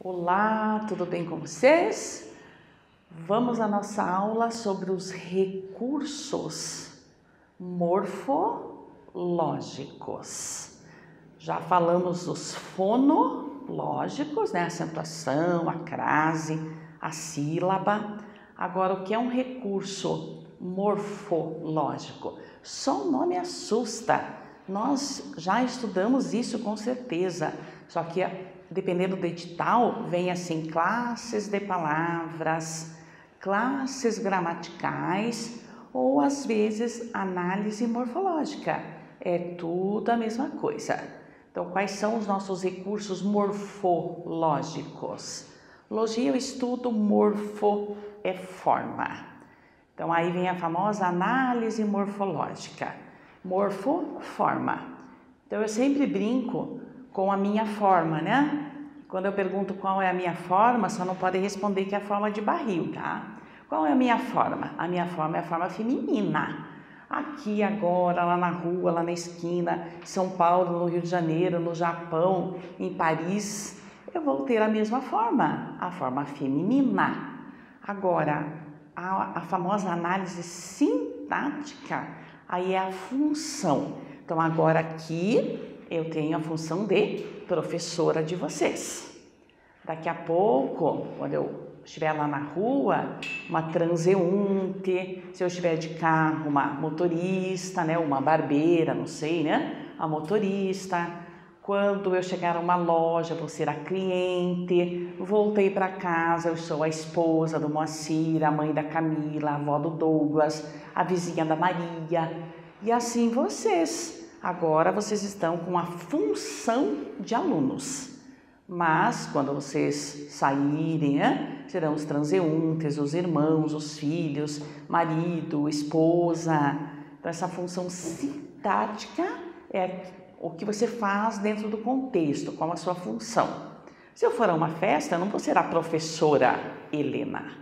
Olá, tudo bem com vocês? Vamos à nossa aula sobre os recursos morfológicos. Já falamos dos fonológicos, né? A acentuação, a crase, a sílaba. Agora, o que é um recurso morfológico? Só o nome assusta. Nós já estudamos isso com certeza, só que dependendo do edital, vem assim, classes de palavras, classes gramaticais ou às vezes análise morfológica. É tudo a mesma coisa. Então, quais são os nossos recursos morfológicos? Logia, eu estudo morfo é forma. Então, aí vem a famosa análise morfológica. Morfo, forma. Então, eu sempre brinco com a minha forma, né? Quando eu pergunto qual é a minha forma, só não pode responder que é a forma de barril, tá? Qual é a minha forma? A minha forma é a forma feminina. Aqui, agora, lá na rua, lá na esquina, São Paulo, no Rio de Janeiro, no Japão, em Paris, eu vou ter a mesma forma, a forma feminina. Agora, a famosa análise sintática, aí é a função. Então, agora aqui eu tenho a função de professora de vocês. Daqui a pouco, quando eu estiver lá na rua, uma transeunte, se eu estiver de carro, uma motorista, né, uma barbeira, não sei, né, a motorista. Quando eu chegar a uma loja, vou ser a cliente. Voltei para casa, eu sou a esposa do Moacir, a mãe da Camila, a avó do Douglas, a vizinha da Maria. E assim vocês. Agora vocês estão com a função de alunos. Mas quando vocês saírem, né, serão os transeuntes, os irmãos, os filhos, marido, esposa. Então essa função sintática é o que você faz dentro do contexto, qual a sua função. Se eu for a uma festa, eu não vou ser a professora Helena.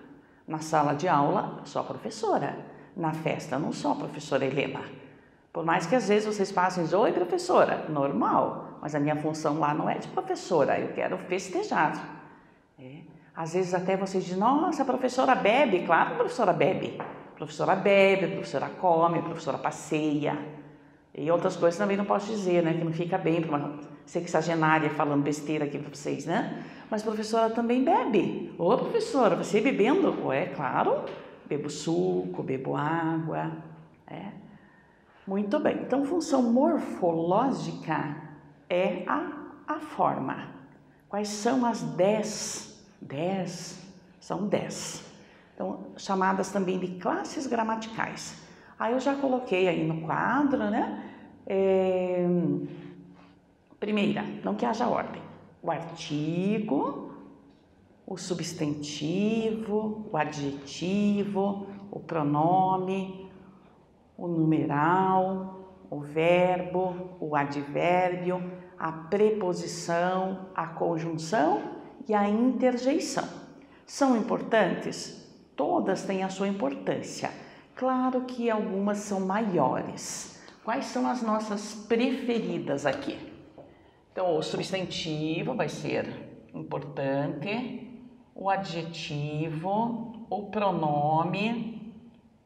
Na sala de aula, eu sou a professora. Na festa, eu não sou a professora Helena. Por mais que às vezes vocês passem, oi professora, normal, mas a minha função lá não é de professora, eu quero festejar. Às vezes até vocês dizem, nossa, a professora bebe, claro que a professora bebe. A professora bebe, a professora come, a professora passeia. E outras coisas também não posso dizer, né, que não fica bem para uma sexagenária falando besteira aqui para vocês, né? Mas a professora também bebe. Ô professora, você bebendo? É claro, bebo suco, bebo água, Muito bem, então função morfológica é a forma. Quais são as 10? 10, são 10. Então, chamadas também de classes gramaticais. Aí eu já coloquei aí no quadro, né? Primeira, não que haja ordem. O artigo, o substantivo, o adjetivo, o pronome, o numeral, o verbo, o advérbio, a preposição, a conjunção e a interjeição. São importantes? Todas têm a sua importância. Claro que algumas são maiores. Quais são as nossas preferidas aqui? Então, o substantivo vai ser importante, o adjetivo, o pronome,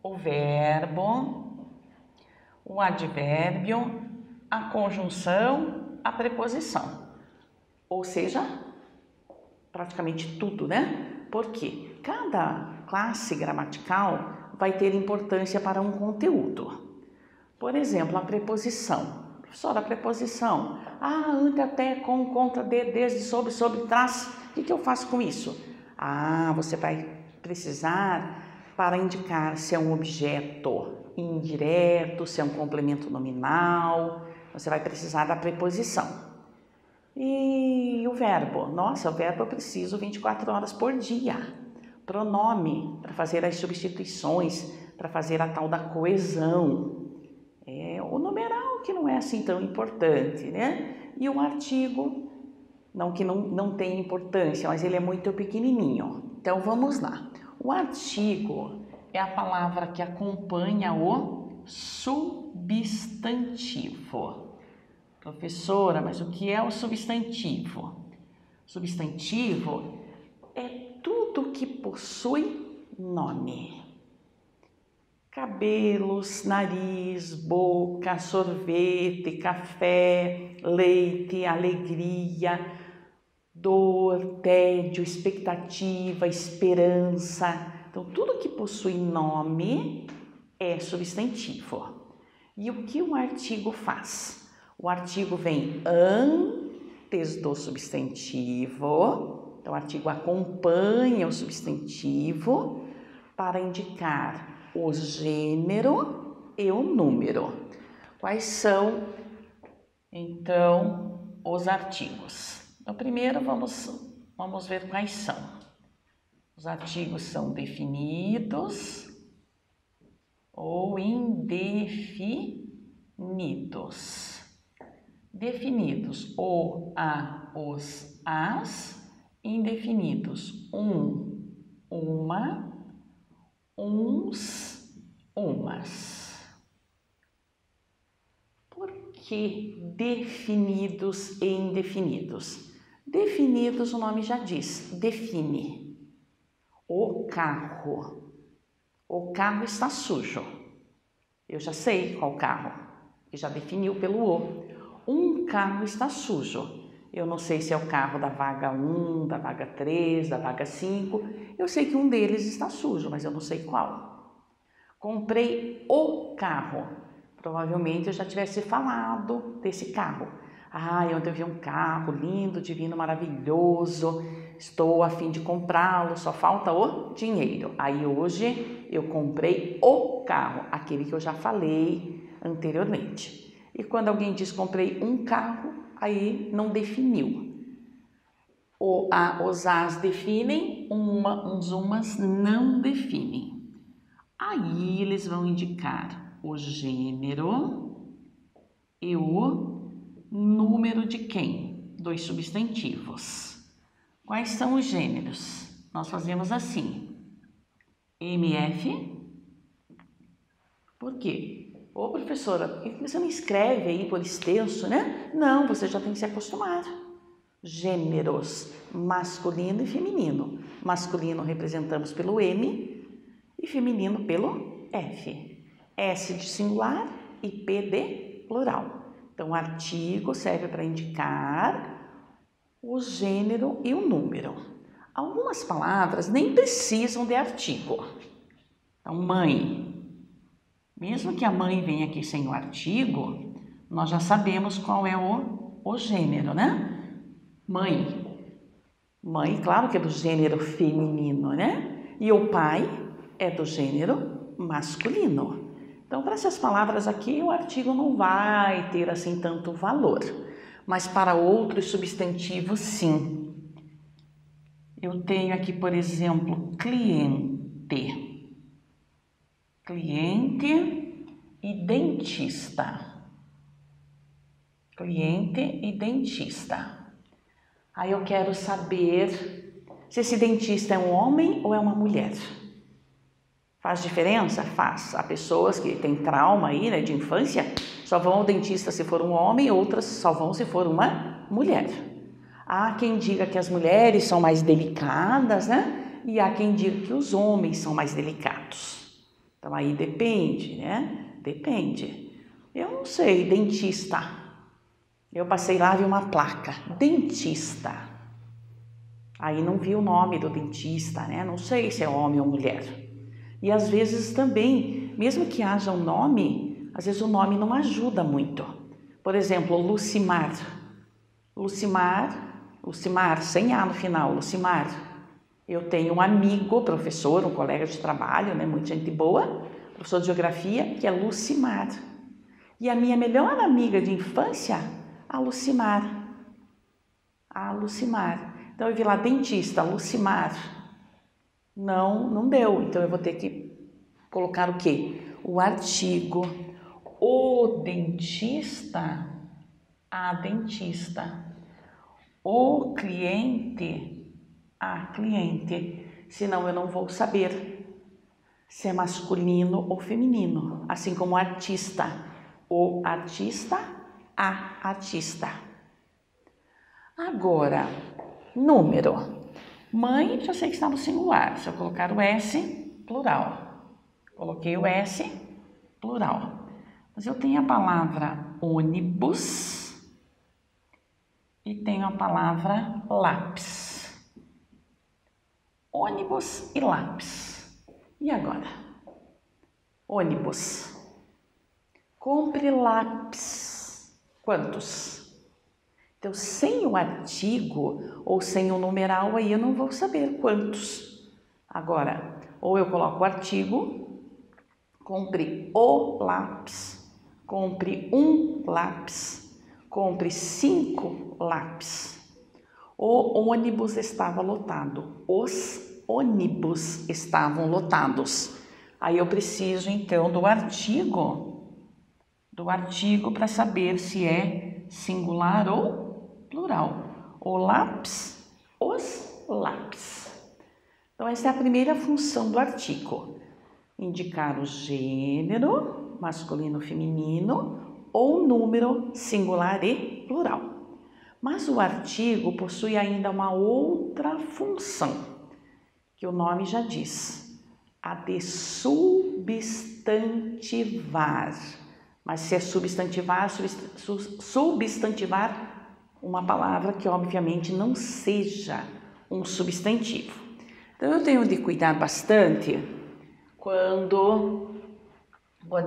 o verbo, o advérbio, a conjunção, a preposição. Ou seja, praticamente tudo, né? Porque cada classe gramatical vai ter importância para um conteúdo. Por exemplo, a preposição. Professora, a preposição. Ante, até, com, contra, de, desde, sobre, trás. O que eu faço com isso? Você vai precisar para indicar se é um objeto indireto, se é um complemento nominal, você vai precisar da preposição. E o verbo? Nossa, o verbo eu preciso 24 horas por dia. Pronome, para fazer as substituições, para fazer a tal da coesão. O numeral, que não é assim tão importante, né? E o artigo, não que não tenha importância, mas ele é muito pequenininho. Então, vamos lá. O artigo é a palavra que acompanha o substantivo. Professora, mas o que é o substantivo? Substantivo é tudo que possui nome. Cabelos, nariz, boca, sorvete, café, leite, alegria, dor, tédio, expectativa, esperança. Então, tudo que possui nome é substantivo. E o que o artigo faz? O artigo vem antes do substantivo. Então, o artigo acompanha o substantivo para indicar o gênero e o número. Quais são, então, os artigos? Então, primeiro vamos ver quais são. Os artigos são definidos ou indefinidos. Definidos, o, a, os, as. Indefinidos, um, uma, uns, umas. Por que definidos e indefinidos? Definidos, o nome já diz, define. O carro. O carro está sujo. Eu já sei qual carro. E já definiu pelo o. Um carro está sujo. Eu não sei se é o carro da vaga 1, da vaga 3, da vaga 5. Eu sei que um deles está sujo, mas eu não sei qual. Comprei o carro. Provavelmente eu já tivesse falado desse carro. Ontem eu vi um carro lindo, divino, maravilhoso. Estou a fim de comprá-lo, só falta o dinheiro. Aí hoje eu comprei o carro, aquele que eu já falei anteriormente. E quando alguém diz comprei um carro, aí não definiu. O, a, os, as definem, uns, umas não definem. Aí eles vão indicar o gênero e o número de quem? Dos substantivos. Quais são os gêneros? Nós fazemos assim. MF. Por quê? Ô, professora, por que você não escreve aí por extenso, né? Não, você já tem que se acostumar. Gêneros, masculino e feminino. Masculino representamos pelo M e feminino pelo F. S de singular e P de plural. Então, o artigo serve para indicar o gênero e o número. Algumas palavras nem precisam de artigo. Então, mãe. Mesmo que a mãe venha aqui sem o artigo, nós já sabemos qual é o gênero, né? Mãe. Mãe, claro que é do gênero feminino, né? E o pai é do gênero masculino. Então, para essas palavras aqui, o artigo não vai ter assim tanto valor. Mas para outros substantivos, sim. Eu tenho aqui, por exemplo, cliente. Cliente e dentista. Cliente e dentista. Aí eu quero saber se esse dentista é um homem ou é uma mulher. Faz diferença? Faz. Há pessoas que têm trauma aí, né, de infância, só vão ao dentista se for um homem, outras só vão se for uma mulher. Há quem diga que as mulheres são mais delicadas, né? E há quem diga que os homens são mais delicados. Então, aí depende, né? Depende. Eu não sei, dentista. Eu passei lá e vi uma placa, dentista. Aí não vi o nome do dentista, né? Não sei se é homem ou mulher. E às vezes também, mesmo que haja um nome, às vezes o nome não ajuda muito. Por exemplo, Lucimar. Lucimar, sem A no final, Lucimar. Eu tenho um amigo, professor, um colega de trabalho, né, muita gente boa, professor de geografia, que é Lucimar. E a minha melhor amiga de infância, a Lucimar. A Lucimar. Então eu vi lá, dentista, Lucimar. Não deu. Então eu vou ter que colocar o quê? O artigo. O dentista, a dentista. O cliente, a cliente, senão eu não vou saber se é masculino ou feminino, assim como artista, o artista, a artista. Agora, número. Mãe, já sei que está no singular. Se eu colocar o S, plural. Coloquei o S, plural. Mas eu tenho a palavra ônibus e tenho a palavra lápis. Ônibus e lápis. E agora? Ônibus. Compre lápis. Quantos? Então, sem o artigo ou sem o numeral, aí eu não vou saber quantos. Agora, ou eu coloco o artigo, compre o lápis, compre um lápis, compre 5 lápis. O ônibus estava lotado. Os ônibus estavam lotados. Aí eu preciso, então, do artigo para saber se é singular ou plural. O lápis, os lápis. Então, essa é a primeira função do artigo. Indicar o gênero, masculino, feminino, ou número singular e plural. Mas o artigo possui ainda uma outra função, que o nome já diz, a de substantivar. Mas se é substantivar, substantivar uma palavra que obviamente não seja um substantivo. Então eu tenho de cuidar bastante quando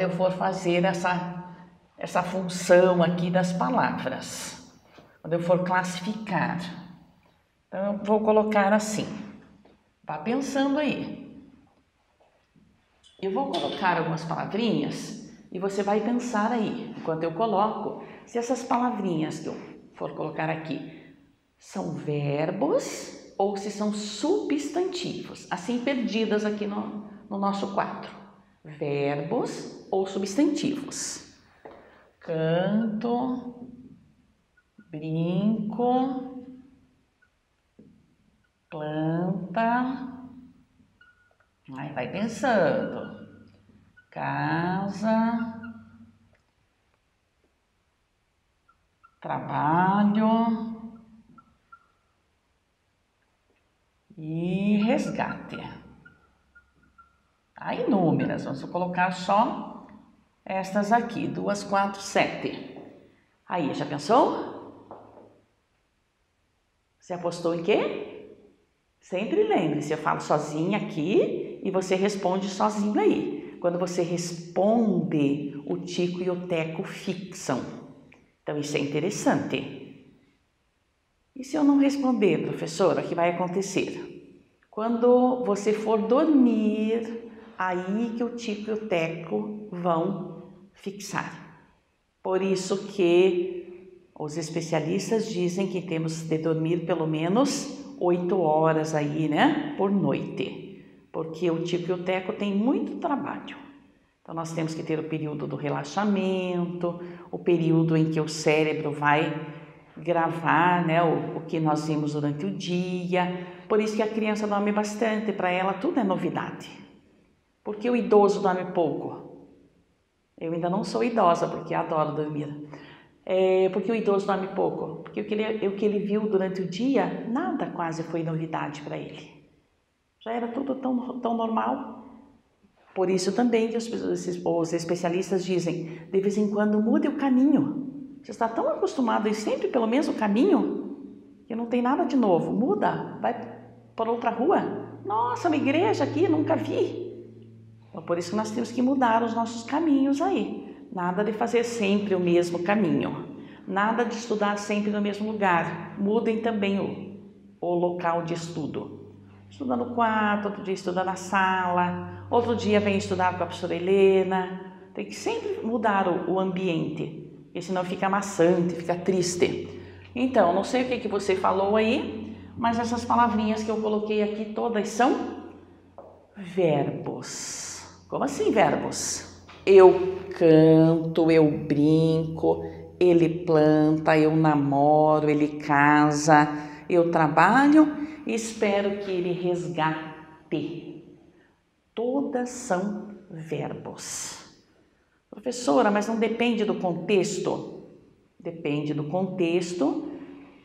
eu for fazer essa função aqui das palavras, quando eu for classificar. Então eu vou colocar assim, vá pensando aí. Eu vou colocar algumas palavrinhas e você vai pensar aí, enquanto eu coloco, se essas palavrinhas que eu for colocar aqui são verbos ou se são substantivos, assim perdidas aqui no nosso quadro. Verbos ou substantivos. Canto, brinco, planta, aí vai pensando, casa, trabalho e resgate. Há inúmeras, vamos colocar só estas aqui, 2, 4, 7. Aí, já pensou? Você apostou em quê? Sempre lembre-se, eu falo sozinha aqui e você responde sozinho aí. Quando você responde, o Tico e o Teco fixam. Então, isso é interessante. E se eu não responder, professora, o que vai acontecer? Quando você for dormir, aí que o Tico e o Teco vão fixar. Por isso que os especialistas dizem que temos de dormir pelo menos 8 horas aí, né, por noite. Porque o Tico e o Teco têm muito trabalho. Então, nós temos que ter o período do relaxamento, o período em que o cérebro vai gravar, né, o que nós vimos durante o dia. Por isso que a criança dorme bastante, para ela tudo é novidade. Por que o idoso dorme pouco? Eu ainda não sou idosa, porque adoro dormir. Porque o idoso dorme pouco? Porque o que ele viu durante o dia, nada quase foi novidade para ele. Já era tudo tão normal. Por isso também que os especialistas dizem, de vez em quando mude o caminho. Você está tão acostumado a ir sempre pelo mesmo caminho, que não tem nada de novo. Muda, vai por outra rua. Nossa, uma igreja aqui, nunca vi. Então, por isso que nós temos que mudar os nossos caminhos aí. Nada de fazer sempre o mesmo caminho. Nada de estudar sempre no mesmo lugar. Mudem também o local de estudo. Estuda no quarto, outro dia estuda na sala, outro dia vem estudar com a professora Helena. Tem que sempre mudar o ambiente, porque senão fica maçante, fica triste. Então, não sei o que você falou aí, mas essas palavrinhas que eu coloquei aqui todas são verbos. Como assim verbos? Eu canto, eu brinco, ele planta, eu namoro, ele casa, eu trabalho e espero que ele resgate. Todas são verbos. Professora, mas não depende do contexto? Depende do contexto,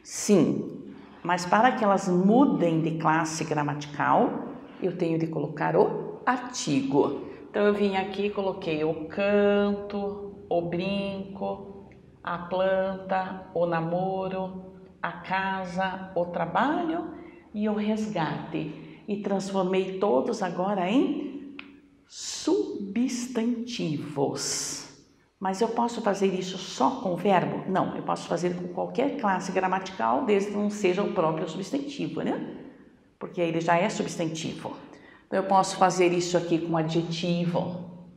sim. Mas para que elas mudem de classe gramatical, eu tenho de colocar o artigo. Então eu vim aqui, coloquei o canto, o brinco, a planta, o namoro, a casa, o trabalho e o resgate. E transformei todos agora em substantivos. Mas eu posso fazer isso só com o verbo? Não, eu posso fazer com qualquer classe gramatical, desde que não seja o próprio substantivo, né? Porque ele já é substantivo. Então, eu posso fazer isso aqui com adjetivo.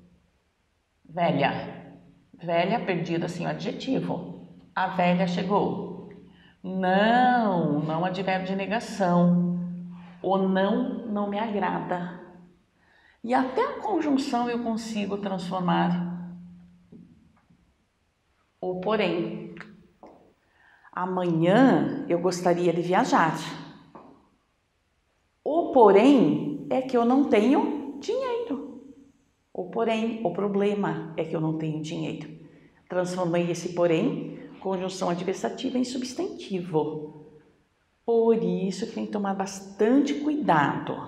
Velha. Velha, perdida, assim, o adjetivo. A velha chegou. Não, não advérbio de negação. O não me agrada. E até a conjunção eu consigo transformar o porém. Amanhã eu gostaria de viajar. O porém é que eu não tenho dinheiro. O porém, o problema é que eu não tenho dinheiro. Transformei esse porém, conjunção adversativa, em substantivo. Por isso que tem que tomar bastante cuidado.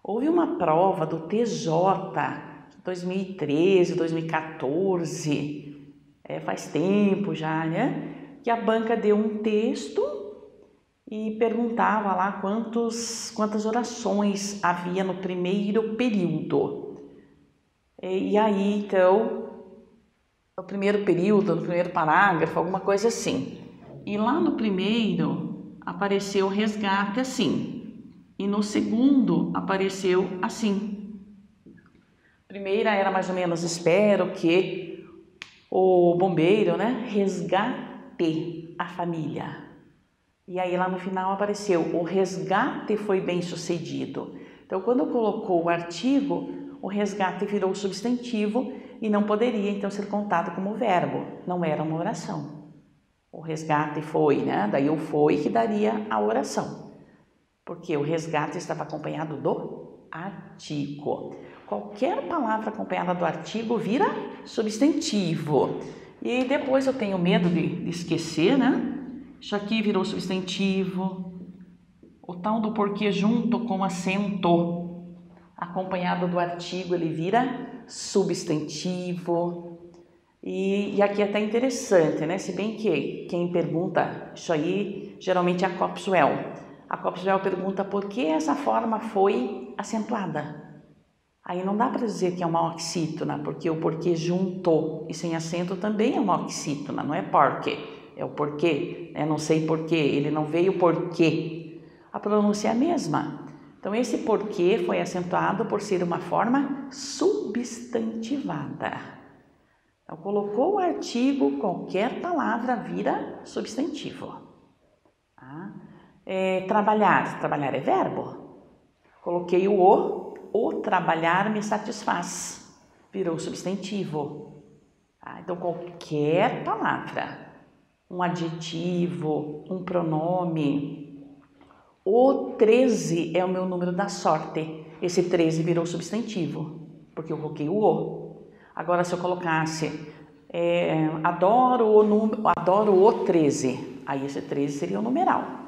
Houve uma prova do TJ, 2013, 2014, faz tempo já, né? Que a banca deu um texto e perguntava lá quantas orações havia no primeiro período. E aí, então, no primeiro período, no primeiro parágrafo, alguma coisa assim. E lá no primeiro apareceu resgate assim. E no segundo apareceu assim. A primeira era mais ou menos, espero que o bombeiro, né, resgate a família. E aí lá no final apareceu, o resgate foi bem sucedido. Então quando colocou o artigo, o resgate virou substantivo e não poderia então ser contado como verbo, não era uma oração. O resgate foi, né, daí o foi que daria a oração. Porque o resgate estava acompanhado do artigo. Qualquer palavra acompanhada do artigo vira substantivo. E depois eu tenho medo de esquecer, né? Isso aqui virou substantivo. O tal do porquê junto com acento, acompanhado do artigo, ele vira substantivo. E aqui é até interessante, né? Se bem que quem pergunta isso aí, geralmente é a Copswell. A Copswell pergunta por que essa forma foi acentuada. Aí não dá para dizer que é uma oxítona, porque o porquê juntou e sem acento também é uma oxítona, não é porque, é o porquê, não sei porquê, ele não veio porquê. A pronúncia é a mesma. Então esse porquê foi acentuado por ser uma forma substantivada. Então colocou o artigo, qualquer palavra vira substantivo. Trabalhar é verbo. Coloquei o trabalhar me satisfaz, virou substantivo. Então qualquer palavra, um adjetivo, um pronome. O 13 é o meu número da sorte, esse 13 virou substantivo, porque eu coloquei o o. Agora se eu colocasse adoro o 13, aí esse 13 seria o numeral.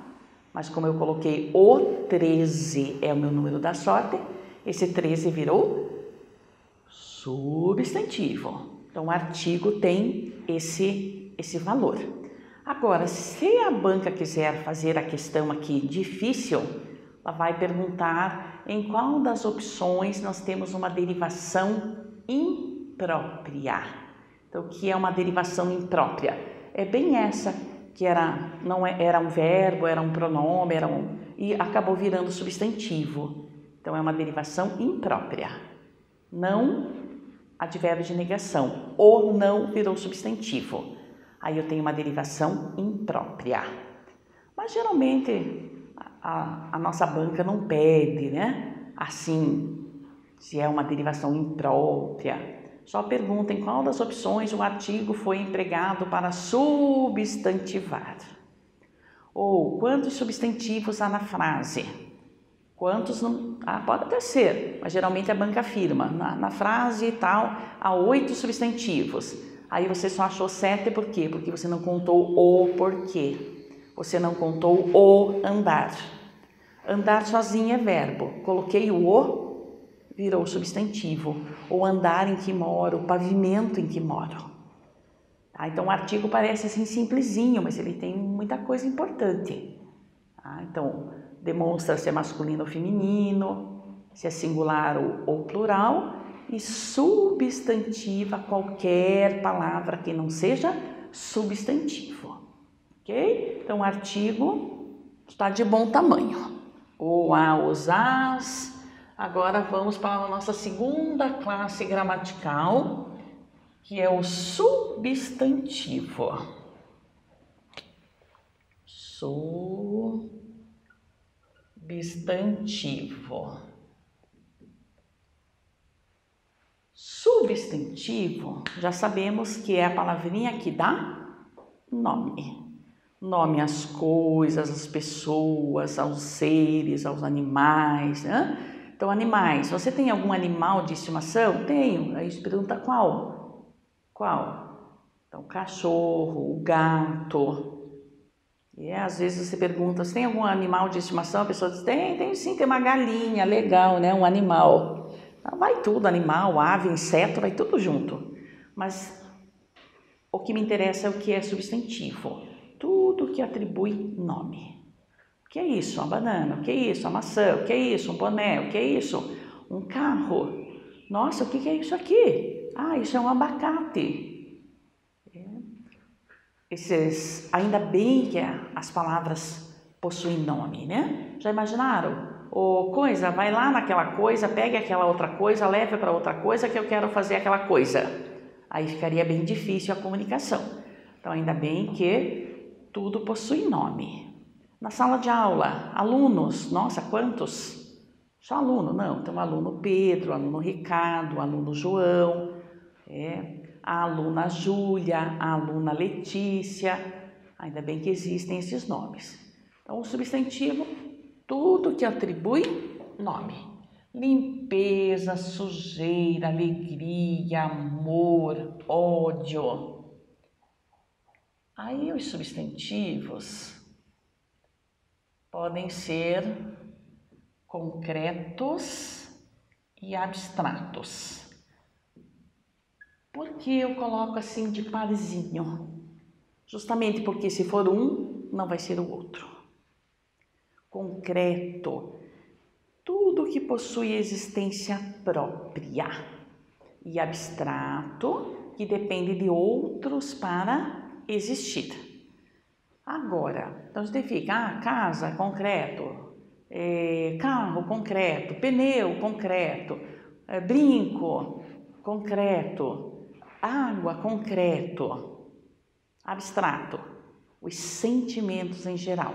Mas como eu coloquei o 13 é o meu número da sorte, esse 13 virou substantivo. Então, o artigo tem esse valor. Agora, se a banca quiser fazer a questão aqui difícil, ela vai perguntar em qual das opções nós temos uma derivação imprópria. Então, o que é uma derivação imprópria? É bem essa que era um verbo, era um pronome, e acabou virando substantivo. Então, é uma derivação imprópria. Não advérbio de negação. O não virou substantivo. Aí eu tenho uma derivação imprópria. Mas, geralmente, a nossa banca não pede, né? Assim, se é uma derivação imprópria. Só pergunta em qual das opções o artigo foi empregado para substantivar. Ou quantos substantivos há na frase? Quantos não? Pode até ser, mas geralmente a banca afirma. Na frase e tal, há 8 substantivos. Aí você só achou 7 por quê? Porque você não contou o porquê. Você não contou o andar. Andar sozinho é verbo. Coloquei o, virou substantivo. O andar em que moro, o pavimento em que moro. Tá? Então, o artigo parece assim simplesinho, mas ele tem muita coisa importante. Tá? Então, demonstra se é masculino ou feminino, se é singular ou plural, e substantiva qualquer palavra que não seja substantivo. Ok? Então, o artigo está de bom tamanho. O, a, os, as. Agora vamos para a nossa segunda classe gramatical, que é o substantivo. Substantivo. Substantivo, já sabemos que é a palavrinha que dá nome. Nome às coisas, às pessoas, aos seres, aos animais, né? Então, animais. Você tem algum animal de estimação? Tenho. Aí você pergunta qual? Qual? Então, o cachorro, o gato. E às vezes você pergunta, você tem algum animal de estimação? A pessoa diz, tem sim, tem uma galinha, legal, né? Um animal. Vai tudo, animal, ave, inseto, vai tudo junto. Mas o que me interessa é o que é substantivo. Tudo que atribui nome. O que é isso? Uma banana. O que é isso? Uma maçã. O que é isso? Um boné. O que é isso? Um carro. Nossa, o que é isso aqui? Ah, isso é um abacate. Ainda bem que as palavras possuem nome, né? Já imaginaram? Ou coisa, vai lá naquela coisa, pegue aquela outra coisa, leve para outra coisa que eu quero fazer aquela coisa. Aí ficaria bem difícil a comunicação. Então, ainda bem que tudo possui nome. Na sala de aula, alunos, nossa, quantos? Só aluno? Não, então aluno Pedro, aluno Ricardo, aluno João, a aluna Júlia, a aluna Letícia, ainda bem que existem esses nomes. Então, o substantivo, tudo que atribui nome. Limpeza, sujeira, alegria, amor, ódio. Aí os substantivos podem ser concretos e abstratos. Por que eu coloco assim de parzinho? Justamente porque se for um, não vai ser o outro. Concreto, tudo que possui existência própria. E abstrato, que depende de outros para existir. Agora, então você fica, casa, concreto, carro, concreto, pneu, concreto, brinco, concreto, água, concreto, abstrato, os sentimentos em geral,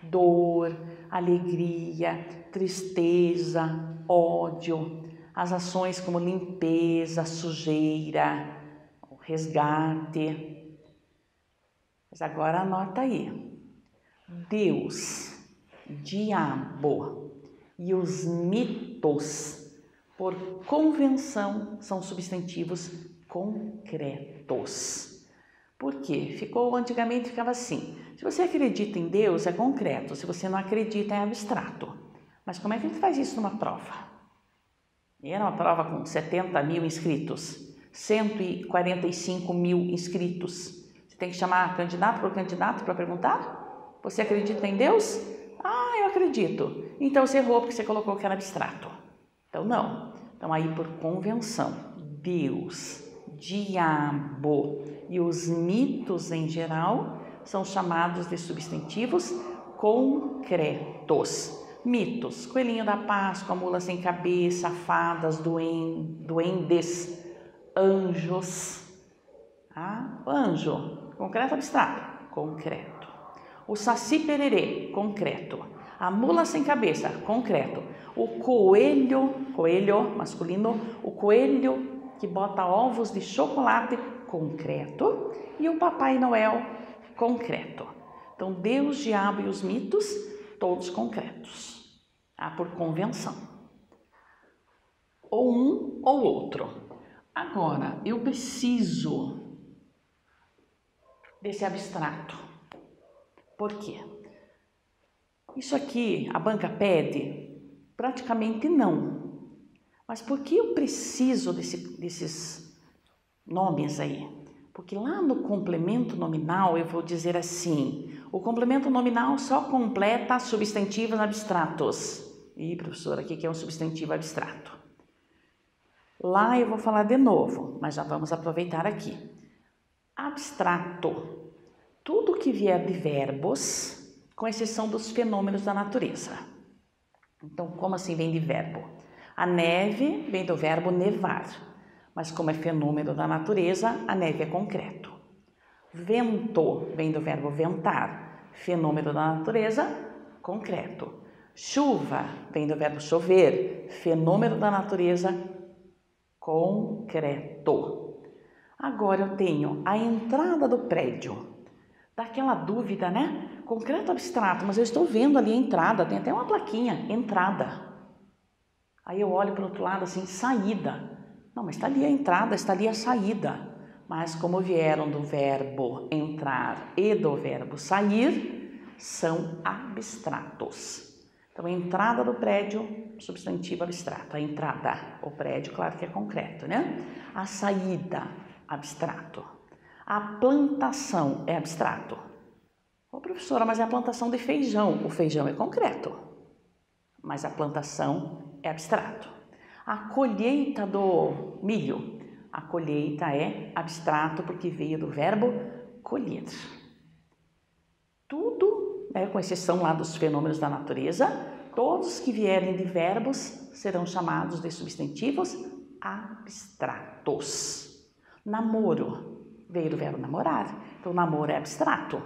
dor, alegria, tristeza, ódio, as ações como limpeza, sujeira, resgate. Mas agora anota aí. Deus, diabo e os mitos, por convenção, são substantivos concretos. Por quê? Antigamente ficava assim. Se você acredita em Deus, é concreto. Se você não acredita, é abstrato. Mas como é que a gente faz isso numa prova? Era uma prova com 70 mil inscritos, 145 mil inscritos. Você tem que chamar candidato por candidato para perguntar? Você acredita em Deus? Ah, eu acredito. Então você errou porque você colocou que era abstrato. Então não. Então aí por convenção, Deus, diabo e os mitos em geral são chamados de substantivos concretos. Mitos, coelhinho da Páscoa, mula sem cabeça, fadas, duendes, anjos. Anjo, concreto ou abstrato? Concreto. O saci pererê, concreto. A mula sem cabeça, concreto. O coelho masculino, o coelho que bota ovos de chocolate, concreto. E o Papai Noel, concreto. Então, Deus, diabo e os mitos, todos concretos, por convenção. Ou um ou outro. Agora, eu preciso desse abstrato. Por quê? Isso aqui a banca pede? Praticamente não. Mas por que eu preciso desses nomes aí? Porque lá no complemento nominal eu vou dizer assim, o complemento nominal só completa substantivos abstratos. Ih, professora, o que é um substantivo abstrato? Lá eu vou falar de novo, mas já vamos aproveitar aqui. Abstrato, tudo que vier de verbos, com exceção dos fenômenos da natureza. Então, como assim vem de verbo? A neve vem do verbo nevar, mas como é fenômeno da natureza, a neve é concreto. Vento vem do verbo ventar, fenômeno da natureza, concreto. Chuva vem do verbo chover, fenômeno da natureza, concreto. Agora eu tenho a entrada do prédio. Dá aquela dúvida, né? Concreto abstrato, mas eu estou vendo ali a entrada, tem até uma plaquinha, entrada. Aí eu olho para o outro lado assim, saída. Não, mas está ali a entrada, está ali a saída. Mas como vieram do verbo entrar e do verbo sair, são abstratos. Então, a entrada do prédio, substantivo abstrato. A entrada, o prédio, claro que é concreto, né? A saída, abstrato. A plantação é abstrato. Ô, professora, mas é a plantação de feijão. O feijão é concreto, mas a plantação é abstrato. A colheita do milho. A colheita é abstrato porque veio do verbo colher. Tudo, né, com exceção lá dos fenômenos da natureza, todos que vierem de verbos serão chamados de substantivos abstratos. Namoro veio do verbo namorar, então namoro é abstrato.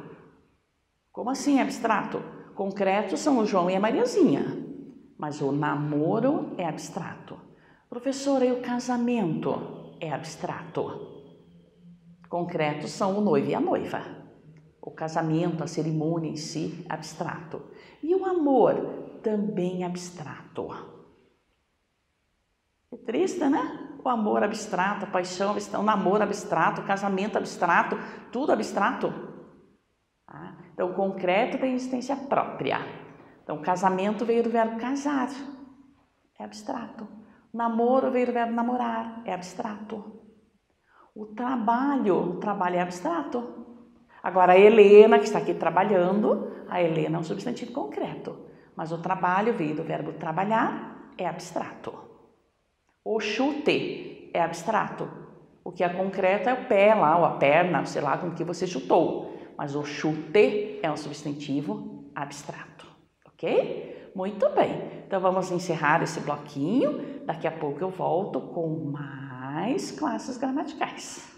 Como assim é abstrato? Concretos são o João e a Mariazinha, mas o namoro é abstrato. Professora, e o casamento é abstrato. Concretos são o noivo e a noiva. O casamento, a cerimônia em si, abstrato. E o amor também abstrato. É triste, né? O amor abstrato, a paixão abstrato, o namoro abstrato, o casamento abstrato, tudo abstrato. Então, o concreto tem existência própria. Então, o casamento veio do verbo casar, é abstrato. O namoro veio do verbo namorar, é abstrato. O trabalho é abstrato. Agora, a Helena, que está aqui trabalhando, a Helena é um substantivo concreto. Mas o trabalho veio do verbo trabalhar, é abstrato. O chute é abstrato. O que é concreto é o pé lá, ou a perna, sei lá, com que você chutou. Mas o chute é um substantivo abstrato, ok? Muito bem. Então, vamos encerrar esse bloquinho. Daqui a pouco eu volto com mais classes gramaticais.